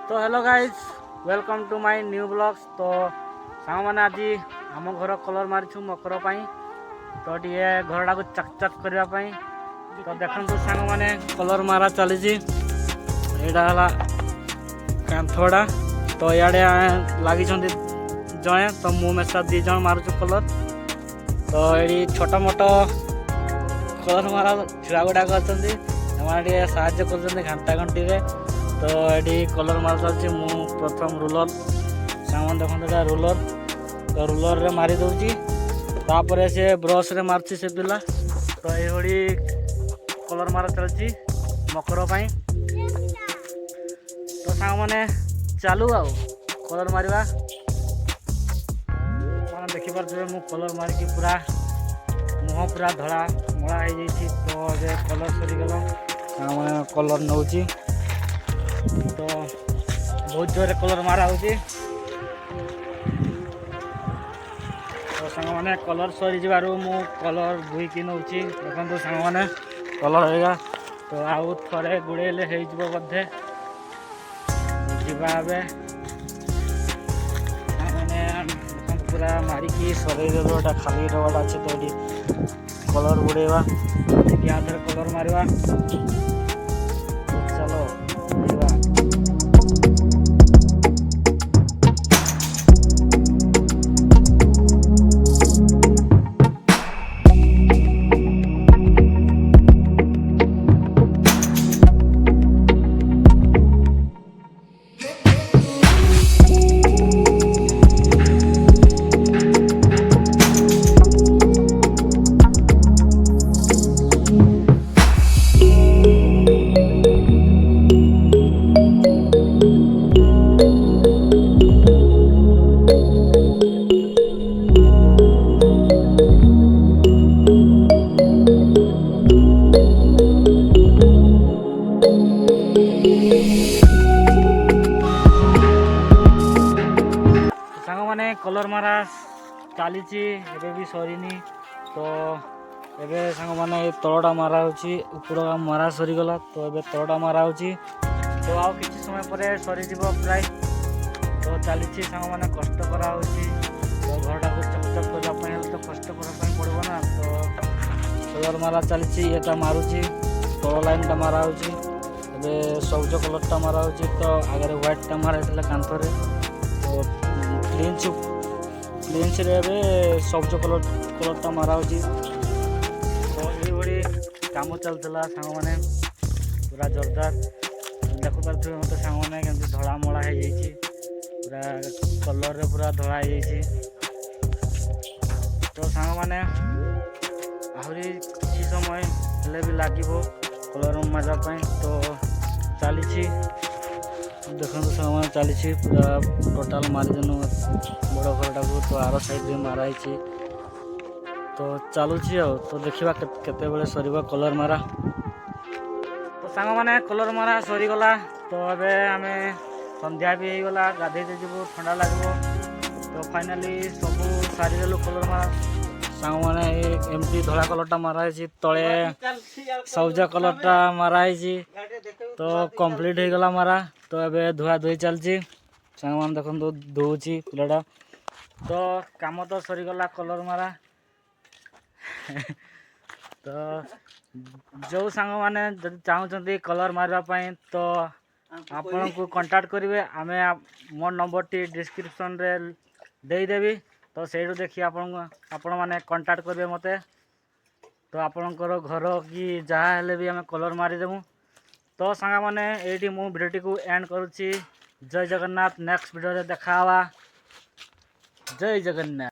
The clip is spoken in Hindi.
तो hello guys welcome to my new blogs. तो सांग मैंने आज आम घर कलर मारिछु मकर पाई तो टे घरटा को चकचक करने तो देखो सांग मैंने कलर मारा चली यहाँ कांथड़ा तो इे लगी जड़े तो मुसा दीज मारुचु कलर। तो ये छोट मोट कलर मारा छुआ गुड़ाक अच्छा साहय कर घंटा घंटी तो ये कलर मार चलती मु प्रथम रूलर सामान देखते रूलर तो रूलर रे मारी दूची तापर से ब्रश रे मार्ची से पिला तो ये कलर मारा चलती मकर पाई। तो सांग मैंने चालू आ कलर मारिबा देखिपे मु कलर मारिकी पूरा मुह पूरा धड़ा मड़ा हो जाइए। तो ये कलर सरीगला कलर नौची तो बहुत जोर कलर मारा होती तो सांग मैंने कलर सरी जबार मु कलर बुईकी नौची देखो सांग मैंने कलर होगा तो आउ थे गुड़े बोधे जावे मैंने पूरा मारिकी सर देटा खाली डबाटा अच्छे तो ये कलर बुड़ेवा या कलर मारवा चलो मैंने कलर मारा चली भी सरीनी तो एबे सांग मैंने तलटा मारा ऊपर मारा सरीगला तो एबे तलटा मारा तो आउ कि समय पर सरीज प्राय तो चली सांग मैंने कष्ट करा तो घरटा को चकचक करने तो कष्ट करने पड़ो ना। तो कलर मारा चली ये मारुची तल लाइनटा मारा सबुज कलरटा मारा तो आगे व्हाइटा मारा कांथरे तो प्लेन्स रे सबुज कलरटा मारा तो ये कम चलता सांग मैंने पूरा जोरदार देखु पारे मत सांग मैंने केमती धड़ा मड़ा हो जाइए पूरा कलर रे पूरा धड़ा हो। तो सांग मैंने आहरी किसी समय हेले भी लगे कलर मारवाई तो चली देखो सामान चली पूरा टोटाल मारिदेनु बड़ घरटा को तो आर साइड में माराई तो चलुची तो देखा केते सर कलर मारा। तो सांग मैंने कलर मारा सरीगला तो अबे आम संध्या भी होगला गाधे जीवु ठंडा लगे तो फाइनाली सब सारीदेलु कलर मारा सांग मैंने एमती धड़ा कलरटा मारा तले सबुज कलरटा माराई तो कंप्लीट हो गला मारा तो एबे धुआ धुई चलती सांग मैंने देखो धोची पिलाटा तो काम तो सरीगला कलर मारा तो जो सांग मैंने चाहते कलर मारवाई तो आपण को कांटेक्ट करेंगे आम मोर नंबर टी डिस्क्रिप्शन रे देदेवी तो से देखिए आपण मैंने कांटेक्ट करेंगे मत तो आपणकर घर कि जहाँ हेले भी आम कलर मारिदेमु। तो सांग मैंने ये मु भिडियो को एंड करुच्ची। जय जगन्नाथ नेक्स्ट वीडियो देखा जय जगन्नाथ।